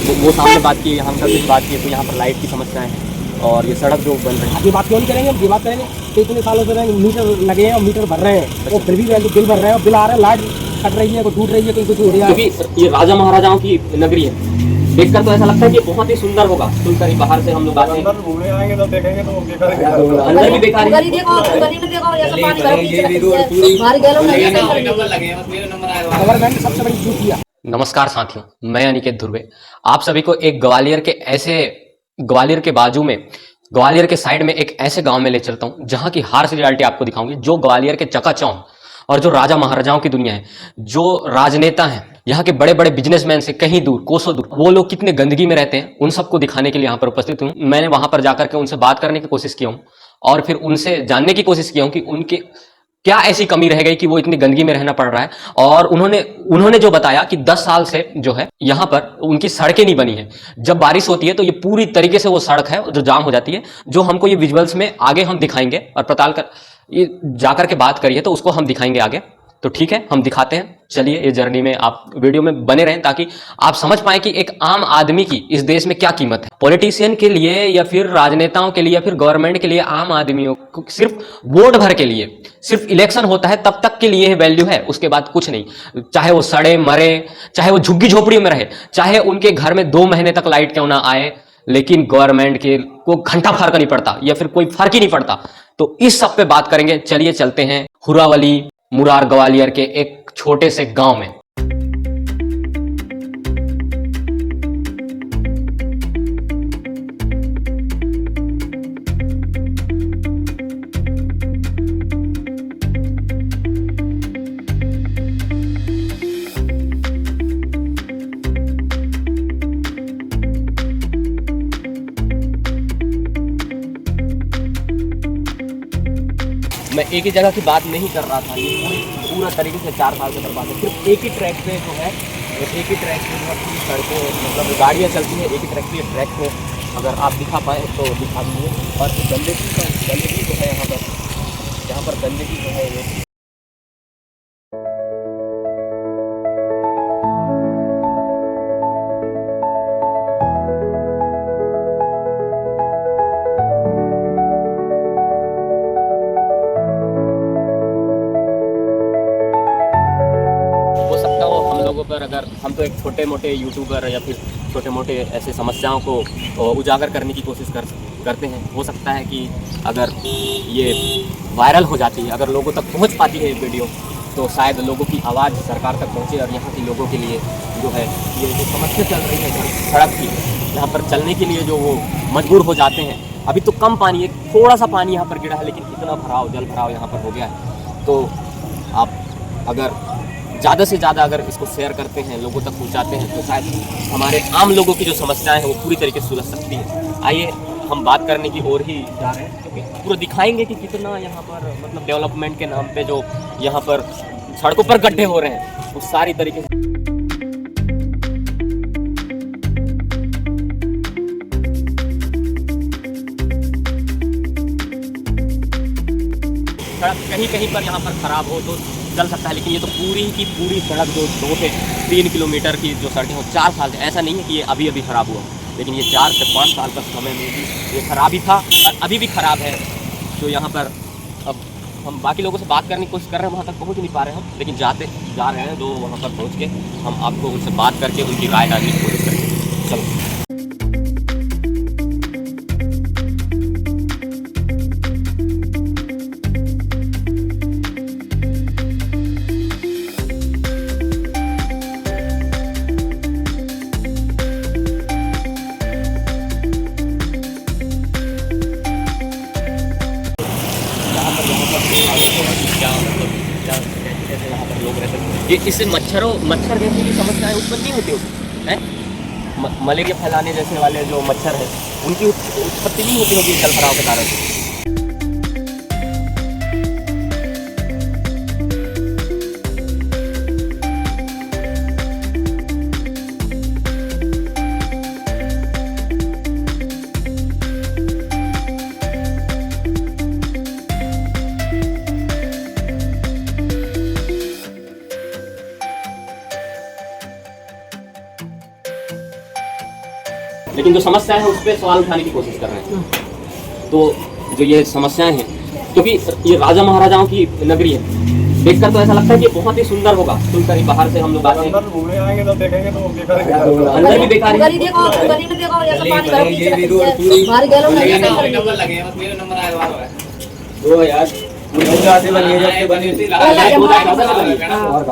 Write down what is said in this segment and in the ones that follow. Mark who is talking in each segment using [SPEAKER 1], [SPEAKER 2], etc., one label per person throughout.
[SPEAKER 1] वो सामने बात की, हम सब कुछ बात की, तो यहाँ पर लाइट की समस्याएं हैं और ये सड़क जो बन रही है।
[SPEAKER 2] ये बात क्यों नहीं करेंगे, हम ये बात करेंगे कि इतने सालों से मीटर लगे हैं और मीटर भर रहे हैं, वो फिर भी बिल भर रहे हैं, बिल आ रहा है, लाइट कट रही है, कोई टूट रही है, कोई कुछ हो रहा है।
[SPEAKER 1] क्योंकि ये राजा महाराजाओं की नगरी है, देखकर तो ऐसा लगता है कि बहुत ही सुंदर होगा। सुनकर ही बाहर से हम लोग आते हैं,
[SPEAKER 3] अंदर घूमने आएंगे तो देखेंगे तो बेकार ही
[SPEAKER 1] अंदर भी बेकार
[SPEAKER 4] गली देखो, गली में देखो, ऐसा पानी भरा पीछे हमारे गलों में
[SPEAKER 2] गवर्नमेंट सबसे बड़ी चूक किया।
[SPEAKER 1] नमस्कार साथियों, मैं अनिकेत ध्रुवे आप सभी को एक ग्वालियर के बाजू में, ग्वालियर के साइड में एक ऐसे गांव में ले चलता हूं जहां की हार्श रियलिटी आपको दिखाऊंगी, जो ग्वालियर के चकाचौंध और जो राजा महाराजाओं की दुनिया है, जो राजनेता हैं, यहाँ के बड़े बड़े बिजनेसमैन से कहीं दूर, कोसों दूर, वो लोग कितने गंदगी में रहते हैं, उन सबको दिखाने के लिए यहाँ पर उपस्थित हूँ। मैंने वहां पर जाकर के उनसे बात करने की कोशिश किया हूँ और फिर उनसे जानने की कोशिश किया हूँ कि उनके क्या ऐसी कमी रह गई कि वो इतनी गंदगी में रहना पड़ रहा है। और उन्होंने जो बताया कि 10 साल से जो है यहाँ पर उनकी सड़कें नहीं बनी है। जब बारिश होती है तो ये पूरी तरीके से वो सड़क है जो जाम हो जाती है, जो हमको ये विजुअल्स में आगे हम दिखाएंगे और पड़ताल कर ये जाकर के बात करिए तो उसको हम दिखाएंगे आगे। तो ठीक है, हम दिखाते हैं। चलिए, ये जर्नी में आप वीडियो में बने रहें ताकि आप समझ पाएं कि एक आम आदमी की इस देश में क्या कीमत है। पॉलिटिशियन के लिए या फिर राजनेताओं के लिए या फिर गवर्नमेंट के लिए, आम आदमियों को सिर्फ वोट भर के लिए, सिर्फ इलेक्शन होता है तब तक के लिए वैल्यू है, उसके बाद कुछ नहीं। चाहे वो सड़े मरे, चाहे वो झुग्गी झोपड़ी में रहे, चाहे उनके घर में 2 महीने तक लाइट क्यों ना आए, लेकिन गवर्नमेंट के को घंटा फर्क नहीं पड़ता या फिर कोई फर्क ही नहीं पड़ता। तो इस सब पे बात करेंगे। चलिए चलते हैं हुरावली, मुरार, ग्वालियर के एक छोटे से गांव में। मैं एक ही जगह की बात नहीं कर रहा था, ये पूरा तरीके से 4 साल से बर्बाद है। सिर्फ एक ही ट्रैक पे जो है, एक ही ट्रैक पे जो है पूरी सड़कें, मतलब गाड़ियाँ चलती हैं एक ही ट्रैक पे। ट्रैक को अगर आप दिखा पाए तो दिखा दीजिए। और गंदगी जो है यहाँ पर गंदगी जो है ये पर, अगर हम तो एक छोटे मोटे यूट्यूबर या फिर छोटे मोटे ऐसे समस्याओं को उजागर करने की कोशिश करते हैं। हो सकता है कि अगर ये वायरल हो जाती है, अगर लोगों तक पहुंच पाती है वीडियो, तो शायद लोगों की आवाज़ सरकार तक पहुंचे और यहाँ के लोगों के लिए जो है ये जो समस्या चल रही है सड़क की, यहाँ पर चलने के लिए जो वो मजबूर हो जाते हैं। अभी तो कम पानी है, थोड़ा सा पानी यहाँ पर गिरा है, लेकिन इतना भराव, जल भराव यहाँ पर हो गया है। तो आप अगर ज़्यादा से ज़्यादा अगर इसको शेयर करते हैं, लोगों तक पहुंचाते हैं, तो शायद हमारे आम लोगों की जो समस्याएं हैं वो पूरी तरीके से सुलझ सकती हैं। आइए हम बात करने की ओर ही जा रहे हैं, क्योंकि पूरा दिखाएंगे कि कितना यहाँ पर मतलब डेवलपमेंट के नाम पे जो यहाँ पर सड़कों पर गड्ढे हो रहे हैं, वो सारी तरीके से सड़क कहीं कहीं पर यहाँ पर ख़राब हो तो चल सकता है, लेकिन ये तो पूरी की पूरी सड़क जो 2 से 3 किलोमीटर की जो सड़कें हो 4 साल से, ऐसा नहीं है कि ये अभी अभी ख़राब हुआ, लेकिन ये 4 से 5 साल का समय में भी ये ख़राब ही था और अभी भी ख़राब है। तो यहाँ पर अब हम बाकी लोगों से बात करने की कोशिश कर रहे हैं, वहाँ तक पहुँच नहीं पा रहे हैं हम, लेकिन जा रहे हैं। जो वहाँ पर पहुँच के हम आपको उनसे बात करके उनकी राय डालने की कोशिश करेंगे। चलो। क्या मतलब क्या कैसे यहाँ पर लोग रहते हैं, ये इससे मच्छर जैसी की समस्याएं उत्पन्न नहीं होती हैं। मलेरिया फैलाने जैसे वाले जो मच्छर हैं उनकी उत्पत्ति नहीं होती होगी जल भराव के कारण। लेकिन जो समस्या है उस पर सवाल उठाने की कोशिश कर रहे हैं। तो जो ये समस्याएं हैं, क्योंकि ये राजा महाराजाओं की नगरी है, देखकर तो ऐसा लगता है कि बहुत ही सुंदर होगा। सुनकर ही बाहर से हम लोग आते हैं,
[SPEAKER 3] अंदर घूमने आएंगे तो देखेंगे तो बेकार है।
[SPEAKER 1] अंदर भी बेकार
[SPEAKER 4] गली
[SPEAKER 1] है।
[SPEAKER 4] देखो, गली में देखो, ऐसा पानी भरा पीछे रख दिया है। बाहर गैलों में ऐसा कर दिया।
[SPEAKER 1] तो यार से बनी है, जब से बनी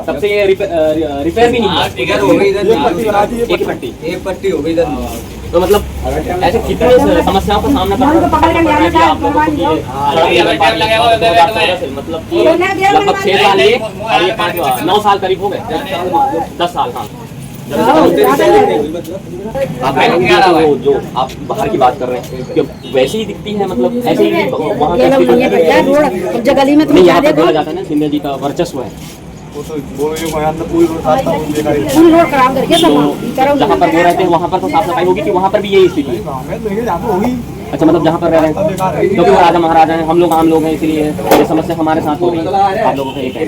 [SPEAKER 1] तब से ये रिपेयर भी नहीं हुआ। एक पट्टी
[SPEAKER 3] एक पट्टी हो गई इधर।
[SPEAKER 1] तो मतलब ऐसे कितने समस्याओं का सामना करना पड़ रहा है कि आप लोगों को ये मतलब कि लगभग 6 साल ये और ये 9 साल करीब हो गए, 10 साल। हाँ, आप वो जो आप बाहर की बात कर रहे हैं कि वैसी ही दिखती है, मतलब ऐसे ही वहाँ
[SPEAKER 4] गैलों में ये भैया रोड जब गली में तुम
[SPEAKER 1] नहीं,
[SPEAKER 4] जा
[SPEAKER 1] यहाँ पर
[SPEAKER 4] देखो
[SPEAKER 1] बोला जाता है ना सिंधिया जी का वर्चस्व है।
[SPEAKER 3] वो तो बोलो ये वहाँ अंदर पूरी रोड रास्ता वो बेकार है।
[SPEAKER 4] पूरी रोड खराब करके
[SPEAKER 1] तो जहाँ पर वो रहते हैं वहाँ पर तो साफ सफाई होगी कि वहाँ पर भी यही स्थिति है?
[SPEAKER 3] मैं तो नहीं जहाँ पे होगी।
[SPEAKER 1] अच्छा, मतलब जहाँ पर रह रहे हैं, क्योंकि वो राजा महाराजा हैं, हम लोग आम लोग हैं, इसलिए ये समस्या हमारे साथ हो रही है। आप लोगों का एक है।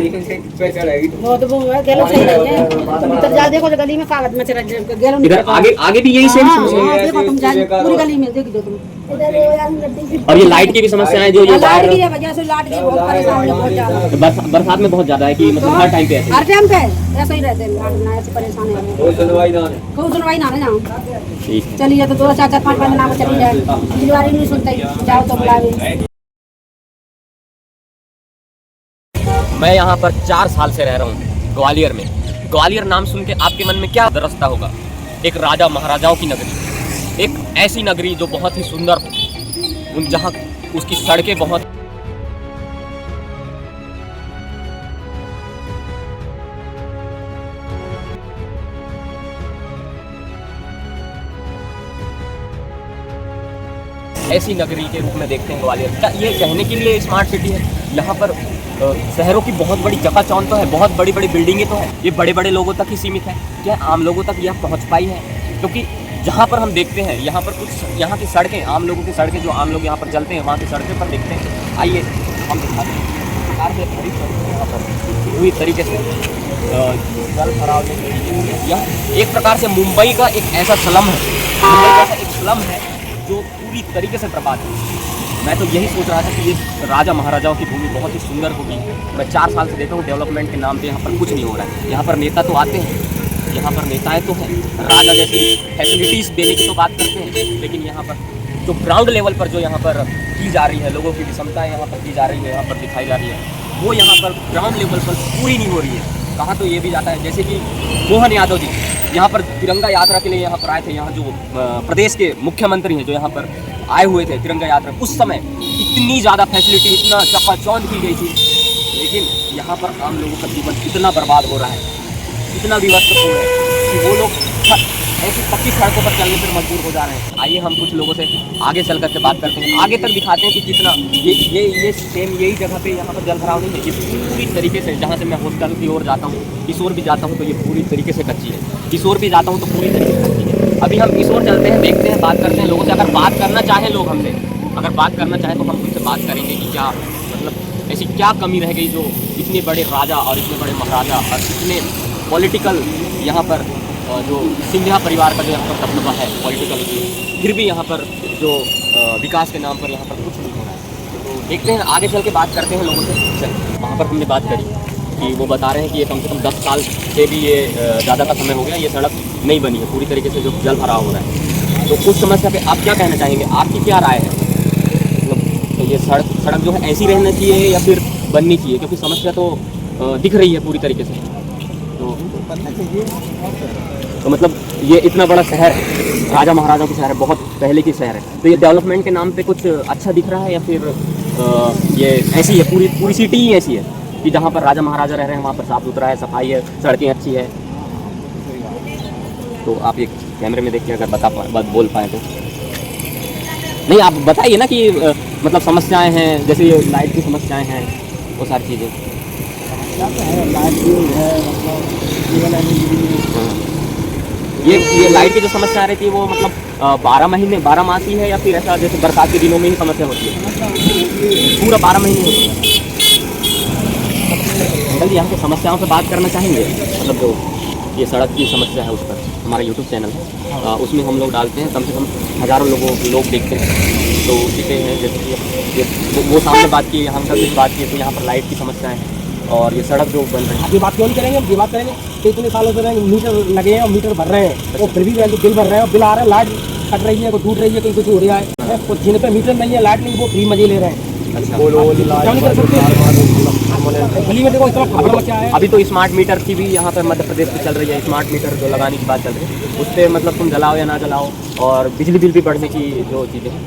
[SPEAKER 4] बहुत वो है गैलों सही नहीं है। तुम इधर जा देखो तो गली में कागज में चला गैलों
[SPEAKER 1] इधर आगे भी यही सेम समस्या है।
[SPEAKER 4] देखो तुम जा पूरी गली में देख दो तुम।
[SPEAKER 1] और ये लाइट की भी समस्या है, जो ये
[SPEAKER 4] लाइट की वजह से लाइट की बहुत परेशानी है, बहुत ज्यादा।
[SPEAKER 1] बरसात में बहुत ज्यादा है कि मतलब हर टाइम पे ऐसे।
[SPEAKER 4] हर टाइम पे ऐसा ही रहते हैं, लाइट बिना ऐसे परेशान है। कोई सुनवाई ना जाओ।
[SPEAKER 1] ठीक है।
[SPEAKER 4] चलिए तो 2 4 4 5 5 नाम चली जाए, दिलवारी नहीं सुनते, जाओ तो बुलावे।
[SPEAKER 1] मैं यहाँ पर 4 साल से रह रहा हूँ ग्वालियर में। ग्वालियर नाम सुन के आपके मन में क्या दरसता होगा? एक राजा महाराजाओं की नगरी, एक ऐसी नगरी जो बहुत ही सुंदर हो, उन जहाँ उसकी सड़कें बहुत ऐसी नगरी के रूप में देखते हैं ग्वालियर। क्या ये कहने के लिए स्मार्ट सिटी है? यहाँ पर शहरों की बहुत बड़ी चकाचौंध तो है, बहुत बड़ी बड़ी बिल्डिंगें तो है, ये बड़े बड़े लोगों तक ही सीमित है क्या? आम लोगों तक यह पहुँच पाई है? क्योंकि जहाँ पर हम देखते हैं यहाँ पर कुछ यहाँ की सड़कें, आम लोगों की सड़कें, जो आम लोग यहाँ पर चलते हैं वहाँ की सड़कों पर देखते हैं। आइए हम दिखाते हैं यहाँ पर पूरी तरीके से जल भराव। यह एक प्रकार से मुंबई का एक ऐसा स्लम है, मुंबई का एक स्लम है जो पूरी तरीके से बर्बाद है। मैं तो यही सोच रहा था कि ये राजा महाराजाओं की भूमि बहुत ही सुंदर होगी। मैं 4 साल से देखता हूँ डेवलपमेंट के नाम पे यहाँ पर कुछ नहीं हो रहा है। यहाँ पर नेता तो आते हैं, यहाँ पर नेताएं तो हैं, राजा जैसी फैसिलिटीज़ देने की तो बात करते हैं, लेकिन यहाँ पर जो ग्राउंड लेवल पर जो यहाँ पर की जा रही है, लोगों की विषमताएँ यहाँ पर की जा रही है, यहाँ पर दिखाई जा रही है, वो यहाँ पर ग्राउंड लेवल पर पूरी नहीं हो रही है। कहा तो ये भी जाता है, जैसे कि मोहन यादव जी यहाँ पर तिरंगा यात्रा के लिए यहाँ पर आए थे। यहाँ जो प्रदेश के मुख्यमंत्री हैं जो यहाँ पर आए हुए थे तिरंगा यात्रा, उस समय इतनी ज़्यादा फैसिलिटी, इतना चकाचौंध की गई थी, लेकिन यहाँ पर आम लोगों का जीवन इतना बर्बाद हो रहा है, इतना विवस्त हो रहा है कि वो लोग ऐसी पक्की सड़कों पर चलने पर मजबूर हो जा रहे हैं। आइए हम कुछ लोगों से आगे चल करके बात करते हैं, आगे तक दिखाते हैं कि कितना ये सेम यही जगह पे यहाँ पर जल भराव नहीं है। ये पूरी तरीके से, जहाँ से मैं हॉस्टल की ओर जाता हूँ, किशोर भी जाता हूँ, तो ये पूरी तरीके से कच्ची है। किशोर भी जाता हूँ तो पूरी तरीके से कच्ची है। अभी हम किशोर चलते हैं, देखते हैं, बात करते हैं लोगों से। अगर बात करना चाहें लोग हमसे, अगर बात करना चाहें तो हम उनसे बात करेंगे कि क्या मतलब ऐसी क्या कमी रह गई जो इतने बड़े राजा और इतने बड़े महाराजा और इतने पॉलिटिकल यहाँ पर जो सिंधिया परिवार का जो यहाँ पर दबदबा है पॉलिटिकल, फिर भी यहाँ पर जो विकास के नाम पर यहाँ पर कुछ नहीं हो रहा है। तो देखते हैं, आगे चल के बात करते हैं लोगों से। चल, वहाँ पर हमने बात करी कि वो बता रहे हैं कि ये कम से कम 10 साल से भी ये ज़्यादा का समय हो गया, ये सड़क नहीं बनी है, पूरी तरीके से जो जल भराव हो रहा है। तो उस समस्या पे आप क्या कहना चाहेंगे? आपकी क्या राय है? मतलब तो ये सड़क जो है ऐसी रहना चाहिए या फिर बननी चाहिए? क्योंकि समस्या तो दिख रही है पूरी तरीके से। तो मतलब ये इतना बड़ा शहर है, राजा महाराजाओं का शहर है, बहुत पहले की शहर है, तो ये डेवलपमेंट के नाम पे कुछ अच्छा दिख रहा है या फिर ये ऐसी है, पूरी सिटी ही ऐसी है कि जहाँ पर राजा महाराजा रह रहे हैं वहाँ पर साफ सुथरा है, सफाई है, सड़कें अच्छी है? तो आप ये कैमरे में देखिए, अगर बोल पाए तो। नहीं, आप बताइए ना कि मतलब समस्याएं हैं, जैसे ये लाइट की समस्याएं हैं, वो सारी चीज़ें। ये लाइट की जो समस्या रहती है वो मतलब 12 मासी है या फिर ऐसा जैसे बरसात के दिनों में ही समस्या होती है? पूरा 12 महीने होती है। अंकल जी, यहाँ की समस्याओं पे बात करना चाहेंगे? मतलब जो ये सड़क की समस्या है उस पर हमारा यूट्यूब चैनल है, उसमें हम लोग डालते हैं, कम से कम हज़ारों लोग देखते हैं। तो उसी पे है, जैसे कि वो सामने बात की, हम सब बात की, तो यहाँ पर लाइट की समस्या है और ये सड़क जो बन रही है।
[SPEAKER 2] अब ये बात क्यों नहीं करेंगे, हम ये बात करेंगे कि इतने सालों से मीटर लगे हैं और मीटर भर रहे हैं, वो फिर भी बिल भर रहे हैं, बिल आ रहा है, लाइट कट रही है, कोई टूट रही है, कहीं कुछ हो रहा है, तो जिन पे मीटर नहीं है, लाइट नहीं, वो फ्री मजे ले रहे हैं।
[SPEAKER 1] अच्छा,
[SPEAKER 2] क्या नहीं कर सकते? गली में देखो इतना फाफड़ा मचा है।
[SPEAKER 1] अभी तो स्मार्ट मीटर की भी यहाँ पर मध्य प्रदेश में चल रही है, स्मार्ट मीटर जो लगाने की बात चल रही है, उस पर मतलब तुम जलाओ या ना जलाओ, और बिजली बिल भी बढ़ने की जो चीज़ें हैं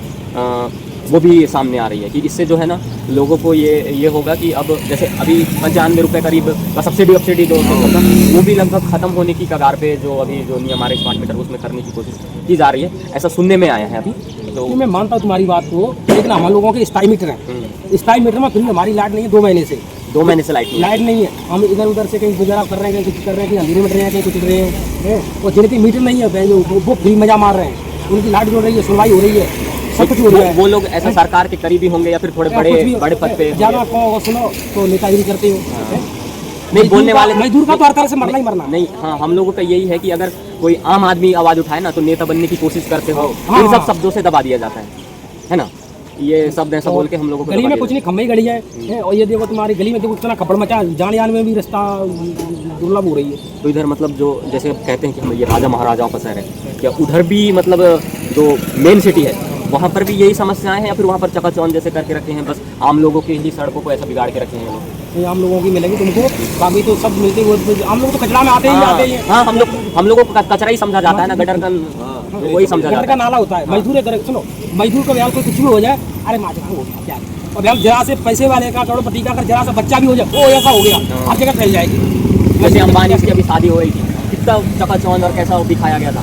[SPEAKER 1] वो भी सामने आ रही है कि इससे जो है ना लोगों को ये होगा कि अब जैसे अभी 95 रुपये करीब का सब्सिडी जो होगा वो भी लगभग ख़त्म होने की कगार पे, जो अभी जो नियम आ रहे स्मार्ट मीटर उसमें करने की कोशिश की जा रही है, ऐसा सुनने में आया है अभी। तो
[SPEAKER 2] मैं मानता हूँ तुम्हारी बात को, लेकिन हम लोगों के स्थायी मीटर हैं, स्थायी मीटर में फिर भी हमारी लाइट नहीं है 2 महीने से,
[SPEAKER 1] 2 महीने से लाइट नहीं है।
[SPEAKER 2] हम इधर उधर से कहीं गुजारा कर रहे हैं, कहीं कुछ कर रहे हैं, कहीं अंधेरे में रहे हैं, कहीं कुछ रहे हैं, और जिनके मीटर नहीं है वो फ्री मजा मार रहे हैं, उनकी लाइट जोड़ रही है, सुनवाई हो रही है, सब कुछ हो रहा है।
[SPEAKER 1] वो लोग ऐसा सरकार के करीबी होंगे या फिर थोड़े बड़े पद पे
[SPEAKER 2] ज़्यादा सुनो तो नेतागिरी करते हो,
[SPEAKER 1] नहीं बोलने वाले
[SPEAKER 2] मजदूर का तो हर तरह से मरना ही मरना
[SPEAKER 1] नहीं। हाँ, हम लोगों का यही है कि अगर कोई आम आदमी आवाज़ उठाए ना तो नेता बनने की कोशिश करते हो,
[SPEAKER 2] हाँ,
[SPEAKER 1] इन सब शब्दों से दबा दिया जाता है ना, ये शब्द ऐसा बोल के हम लोगों को
[SPEAKER 2] गली में कुछ नहीं, खम्भे ही गली है, और ये देखो तुम्हारी गली में देखो इतना कपड़ मचा, जाने आने में भी रास्ता दुर्लभ हो रही है।
[SPEAKER 1] तो इधर मतलब जो जैसे कहते हैं कि हम ये राजा महाराजाओं का शहर है, क्या उधर भी मतलब जो मेन सिटी है वहाँ पर भी यही समस्याएं हैं या फिर वहाँ पर चकाचौंध जैसे करके रखे हैं, बस आम लोगों की ही सड़कों को ऐसा बिगाड़ के रखे हैं लोग?
[SPEAKER 2] ये आम लोगों की मिलेगी तुमको, बाकी तो सब मिलते हैं, आम लोग तो कचरा में आते ही आते हैं।
[SPEAKER 1] हाँ, हम लोगों को कचरा ही समझा जाता है ना, गटर का वही समझा जाता
[SPEAKER 2] का नाला होता है। मजदूर करे, सुनो मजदूर का व्यापार कोई कुछ भी हो जाए, अरे माजरा हो गया क्या, और हम जरा से पैसे वाले का करोड़पति का अगर जरा सा बच्चा भी हो जाए, वो ऐसा हो गया, हर जगह फैल जाएगी।
[SPEAKER 1] जैसे अंबानी की अभी शादी हो गई थी, कितना चकाचौंध और कैसा दिखाया गया था।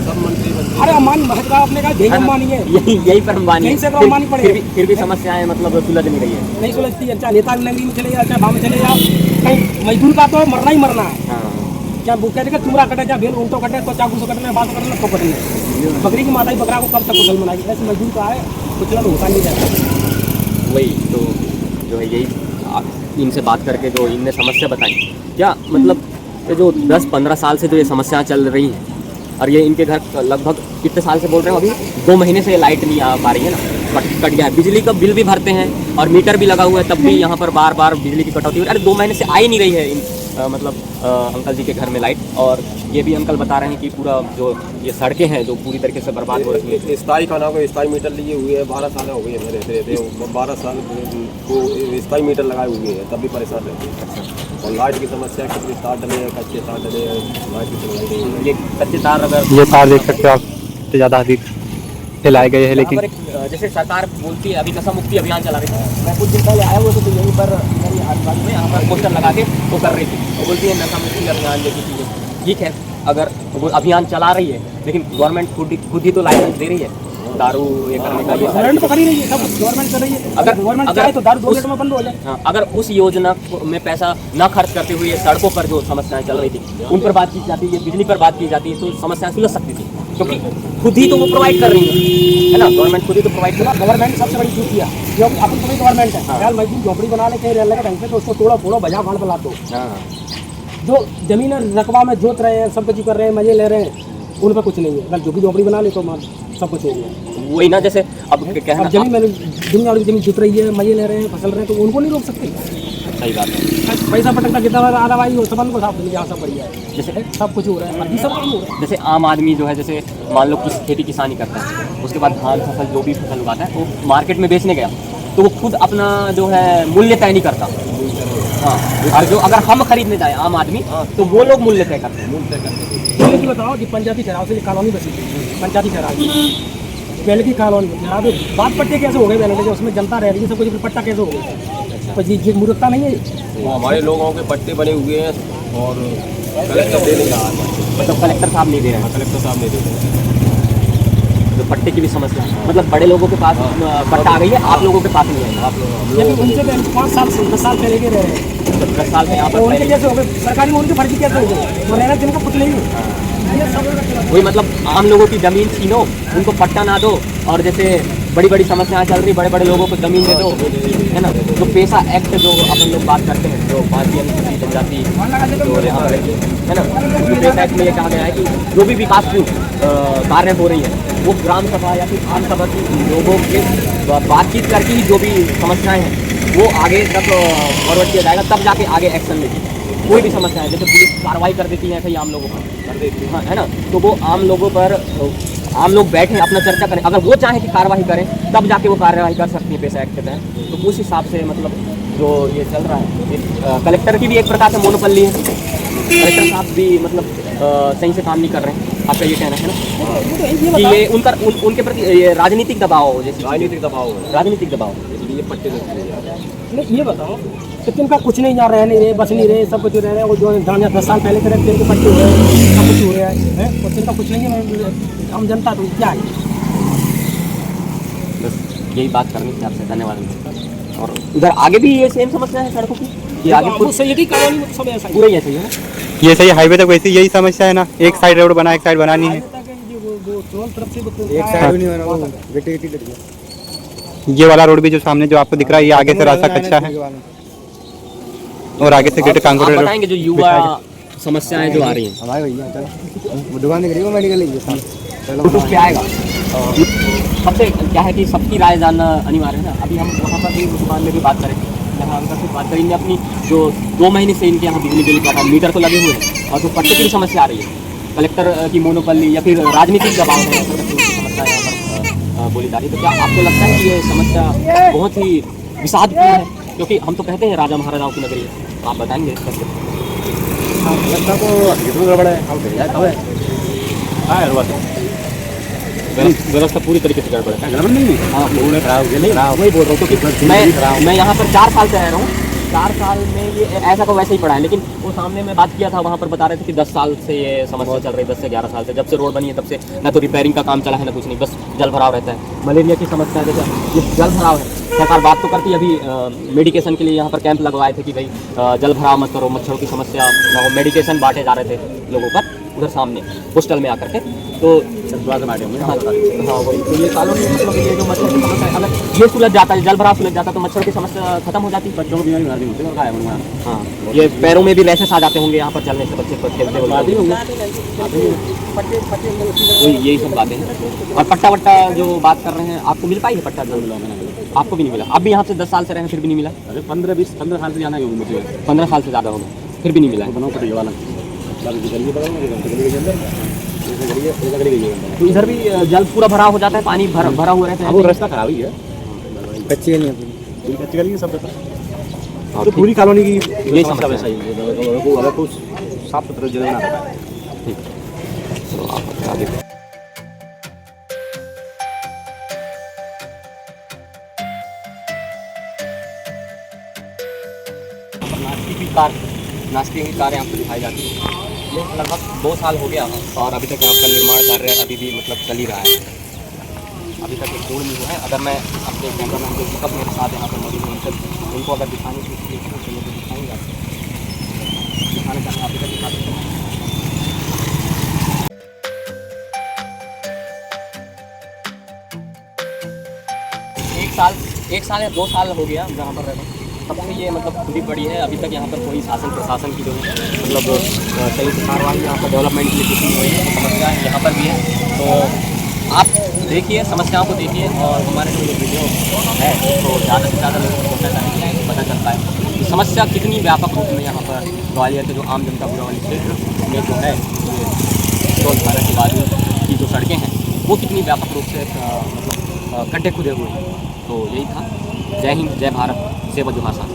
[SPEAKER 2] अरे अंबानी महत्व आपने कहा यही अंबानी है,
[SPEAKER 1] यही पर अंबानी,
[SPEAKER 2] यहीं से तो अंबानी पड़े।
[SPEAKER 1] फिर भी समस्याएं मतलब सुलझ नहीं रही है,
[SPEAKER 2] नहीं सुलझती। अच्छा नेता नगरी में चले जाओ, अच्छा गाँव में चले जाओ, कहीं मजदूर का तो मरना ही मरना है। क्या वो कहते हैं चूड़ा कटे, चाहे भेल ऊँटो कटे, तो चाकू से कटना, बाल से कटना, तो कटना, बकरी की माता ही बकरा को कब तक कुशल मनाएगी, ऐसे मजदूर का है कुचलन होता नहीं जाता।
[SPEAKER 1] वही तो जो है यही इनसे बात करके जो इनने समस्या बताई, क्या मतलब ये जो 10-15 साल से जो ये समस्याएं चल रही हैं, और ये इनके घर लगभग कितने साल से बोल रहे हो, अभी 2 महीने से लाइट नहीं आ पा रही है ना, कट गया है, बिजली का बिल भी भरते हैं और मीटर भी लगा हुआ है, तब भी यहाँ पर बार बार बिजली की कटौती हो रही है। अरे 2 महीने से आ ही नहीं रही है मतलब अंकल जी के घर में लाइट, और ये भी अंकल बता रहे हैं कि पूरा जो ये सड़कें हैं जो पूरी तरीके से बर्बाद हो रही है।
[SPEAKER 3] स्थायी खाना को स्थायी मीटर लिए हुए हैं, 12 साल हो गए हैं रहते 12 साल को स्थायी मीटर लगाए हुए हैं, तब भी परेशान रहते हैं। और लाइट की समस्या, कितने तार डले हैं, कच्चे तार डले हैं, लाइट की सुनवाई नहीं है।
[SPEAKER 1] ये कच्चे तार अगर
[SPEAKER 5] ये तार देख सकते हो आप, इतने ज़्यादा अधिक फैलाए गए हैं, लेकिन
[SPEAKER 1] जैसे सरकार बोलती है अभी नशा मुक्ति अभियान चला रही है, मैं कुछ दिन पहले आया हुआ तो यहीं पर मेरी आसपास में यहाँ पर पोस्टर लगा के वो कर रही थी, वो बोलती है नशा मुक्ति अभियान जैसी चीज़ें। ठीक है, अगर वो अभियान चला रही है, लेकिन गवर्नमेंट खुद ही तो लाइसेंस दे रही है दारू ये करने का, ये
[SPEAKER 2] गवर्नमेंट तो कर ही रही है, सब गवर्नमेंट कर रही है। अगर गवर्नमेंट चाहे तो दारू 2 मिनट में बंद हो जाए।
[SPEAKER 1] हाँ, अगर उस योजना में पैसा न खर्च करते हुए सड़कों पर जो समस्याएं चल रही थी उन पर बात की जाती है, बिजली पर बात की जाती है, तो समस्याएं सुलझ सकती थी, क्योंकि खुद ही तो वो प्रोवाइड कर रही है ना, गवर्नमेंट खुद ही तो प्रोवाइड कर।
[SPEAKER 2] गवर्नमेंट सबसे बड़ी चीज किया, क्योंकि अपन तो गवर्नमेंट है, यार मजदूर झोपड़ी बना ले कहीं रह लगे ढंग से, तो उसको तोड़ो फोड़ो बजा फाड़ बला दो। जो जमीन रकबा में जोत रहे हैं, सब कुछ कर रहे हैं, मजे ले रहे हैं, उन पर कुछ नहीं है। अगर जो भी झोपड़ी बना ले तो सब कुछ हो गया।
[SPEAKER 1] वही ना, जैसे अब
[SPEAKER 2] अब जमीन में दुनिया वाली जमीन जुट रही है, मजे ले रहे हैं, फसल रहे हैं, तो उनको नहीं रोक सकते।
[SPEAKER 1] सही बात है।
[SPEAKER 2] पैसा पटकता कितना आधा भाई संबंध को साफ यहाँ सब बढ़िया है, जैसे सब कुछ हो रहा है, अभी सब कुछ हो रहा है।
[SPEAKER 1] जैसे आम आदमी जो है, जैसे मान लो खेती किसानी करता है, उसके बाद धान फसल जो भी फसल उगाता है वो मार्केट में बेचने गया तो वो खुद अपना जो है मूल्य तय नहीं करता। हाँ, और जो अगर हम खरीदने जाए आम आदमी तो वो लोग मूल्य तय करते हैं।
[SPEAKER 2] ये बताओ कि पंचायती ठहराव से कॉलोनी बसी थी, पंचायती ठहराव पहले की कॉलोनी ठहराव बात पट्टे कैसे हो गए पहले के, उसमें जनता रह रही है, सब कुछ पट्टा कैसे हो गया, तो ये मूर्खता नहीं है।
[SPEAKER 3] तो हमारे लोगों के पट्टे बने हुए हैं और कलेक्टर दे नहीं रहा है,
[SPEAKER 1] मतलब कलेक्टर साहब नहीं दे रहे हैं,
[SPEAKER 3] कलेक्टर साहब नहीं दे रहे।
[SPEAKER 1] तो पट्टे की भी समस्या है, मतलब बड़े लोगों के पास पट्टा आ गई है, आप लोगों के पास नहीं है।
[SPEAKER 3] आप लोग
[SPEAKER 2] जबकि उनसे 5 साल 10 साल पहले के रह रहे हैं,
[SPEAKER 1] 10 साल में यहाँ
[SPEAKER 2] तो
[SPEAKER 1] पर
[SPEAKER 2] उनके कैसे हो गए, सरकारी में उनकी फर्जी कैसे हो गई, तो रहना जिनका कुछ नहीं है। ये सब
[SPEAKER 1] वही मतलब आम लोगों की ज़मीन छीनो, उनको पट्टा ना दो, और जैसे बड़ी बड़ी समस्याएं चल रही, बड़े बड़े लोगों को जमीन दे दो, है ना। जो पेशा एक्ट जो अपन लोग बात करते हैं, जो भारतीय अनुसूचित जनजाति जो यहाँ पर है ना, तो पेशा एक्ट में ये कहा गया है कि जो भी विकासपूर्ण कार्य हो रही है वो ग्राम सभा या फिर आम सभा की लोगों के बातचीत करके ही जो भी समस्याएं हैं वो आगे तक फॉरवर्ड किया जाएगा, तब जाके आगे एक्शन लेगी। कोई भी समस्या है, जैसे पुलिस कार्रवाई कर देती है ऐसे ही आम लोगों पर कर देती है, हाँ, है ना, तो वो आम लोगों पर आम लोग बैठे अपना चर्चा करें, अगर वो चाहें कि कार्रवाई करें तब जाके वो कार्रवाई कर सकती है पेशा एक्ट के तहत। तो उस हिसाब से मतलब जो ये चल रहा है, कलेक्टर की भी एक प्रकार से मोनोपल्ली है, कलेक्टर साहब भी मतलब सही से काम नहीं कर रहे हैं, आपका ये कहना है ना कि ये उनके प्रति ये राजनीतिक दबाव हो, जैसे राजनीतिक दबाव
[SPEAKER 3] इसलिए पट्टे
[SPEAKER 2] नहीं, ये बताओ कि तिनका कुछ नहीं जा रहे हैं, नहीं रहे, बस नहीं रहे, सब कुछ रह रहे हैं, वो जो 10 साल पहले करे तिनके पट्टे हुए हैं, सब कुछ हो रहा है, और तिनका कुछ नहीं है, आम जनता तो क्या है।
[SPEAKER 1] बस यही बात करनी थी आपसे, धन्यवाद। और उधर आगे भी ये सेम समस्या है सड़कों की, ये आगे
[SPEAKER 2] वो सही है कि कॉलोनी में सब ऐसा ही
[SPEAKER 1] पूरा ही ऐसा ही है ना।
[SPEAKER 5] ये सही हाईवे तक वैसे यही समस्या है ना, एक साइड रोड बना, एक साइड बनानी है। ये वाला रोड भी जो सामने जो आपको दिख रहा है, ये आगे से रास्ता कच्चा है और आगे से गेट
[SPEAKER 1] आप बताएंगे जो युवा समस्याएं जो आ रही हैं यूट्यूब पे आएगा। सबसे क्या है कि सबकी राय जानना अनिवार्य है ना। अभी हम वहाँ पर भी दुकान में भी बात करें, यहाँ अंकल से बात करेंगे अपनी जो 2 महीने से इनके यहाँ बिजली बिल का मीटर तो लगे हुए हैं और जो पट्टे की भी समस्या आ रही है, कलेक्टर की मोनोपल्ली या फिर राजनीतिक दबाव है, समस्या यहाँ पर बोली जा रही है। तो क्या आपको लगता है कि ये समस्या बहुत ही विषादपूर्ण है? क्योंकि हम तो कहते हैं राजा महाराजाओं की नगरी है, तो आप बताएंगे इस पर। व्यवस्था पूरी तरीके से गड़बड़ है, गड़बड़ नहीं है, हाँ वही बोल रहा हूँ। क्योंकि मैं यहाँ पर 4 साल से रह रहा हूँ, 4 साल में ये ऐसा को वैसे ही पड़ा है, लेकिन वो सामने मैं बात किया था वहाँ पर बता रहे थे कि 10 साल से ये समस्या चल रही है, 10 से 11 साल से, जब से रोड बनी है तब से ना तो रिपेयरिंग का काम चला है ना कुछ नहीं, बस जल भराव रहता है। मलेरिया की समस्या है, जैसे ये जल भराव है, सरकार बात तो करती है, अभी मेडिकेशन के लिए यहाँ पर कैंप लगवाए थे कि भाई जल भराव मत करो, मच्छरों की समस्या ना हो, मेडिकेशन बांटे जा रहे थे लोगों पर उधर सामने पोस्टल में आकर के। तो हाँ वही, तो ये कॉलोनी मतलब ये जो मच्छर की समस्या है, अगर ये सुलझ जाता है, जल भराव सुलझ जाता है तो मच्छरों की समस्या खत्म हो जाती है। बच्चों को बीमारी होती है, हाँ ये पैरों में भी रैशेस आ जाते होंगे यहाँ पर चलने से, बच्चे खेलते होंगे, यही सब बातें हैं। और पट्टा वट्टा जो बात कर रहे हैं, आपको मिल पाई है पट्टा? आपको भी नहीं मिला? अब भी यहाँ से 10 साल से रहे फिर भी नहीं मिला?
[SPEAKER 3] अरे 15 साल से जाना होगा मुझे,
[SPEAKER 1] 15 साल से ज़्यादा हो गया फिर भी नहीं मिला? तो इधर भी जल पूरा भरा हो जाता है, पानी भरा हुआ रहता है,
[SPEAKER 3] वो रास्ता खराब ही है,
[SPEAKER 5] कच्ची गली
[SPEAKER 3] कच्ची गली है सब रहता।
[SPEAKER 5] तो पूरी कॉलोनी की
[SPEAKER 3] यही समस्या वैसा ही है, अगर कुछ साफ सुथरा जगह ना रखा है।
[SPEAKER 1] तो आप आगे नाश्ते की कार यहाँ पर दिखाई जाती है। ये लगभग 2 साल हो गया और अभी तक यहाँ का निर्माण कार्य अभी भी मतलब चल ही रहा है, अभी तक एक पूर्ण नहीं हुआ है। अगर मैं अपने कैमरामैन जो दीपक मेरे साथ यहाँ पर मौजूद हैं उनको अगर दिखाने की कोशिश करूँ तो दिखाएंगे, दिखाना चाहेंगे अभी तक दिखा सकते हैं। एक साल या 2 साल हो गया जहाँ पर रहना, तब से ये मतलब खुली पड़ी है। अभी तक यहाँ पर कोई शासन प्रशासन की जो मतलब सही से कार्रवाई यहाँ पर डेवलपमेंट की कुछ नहीं हुई है। समस्या यहाँ पर भी है, तो आप देखिए समस्याओं को देखिए और हमारे जो वीडियो है तो ज़्यादा से ज़्यादा लोगों को पता चलता है कि समस्या कितनी व्यापक रूप में यहाँ पर ग्वालियर के जो आम जनता पूरा वाली क्षेत्र में जो है पेट्रोल भारत के बाद की जो सड़कें हैं वो कितनी व्यापक रूप से मतलब गड्ढे खुदे हुए हैं। तो यही था। जय हिंद, जय भारत, सेवा जोहार साथ।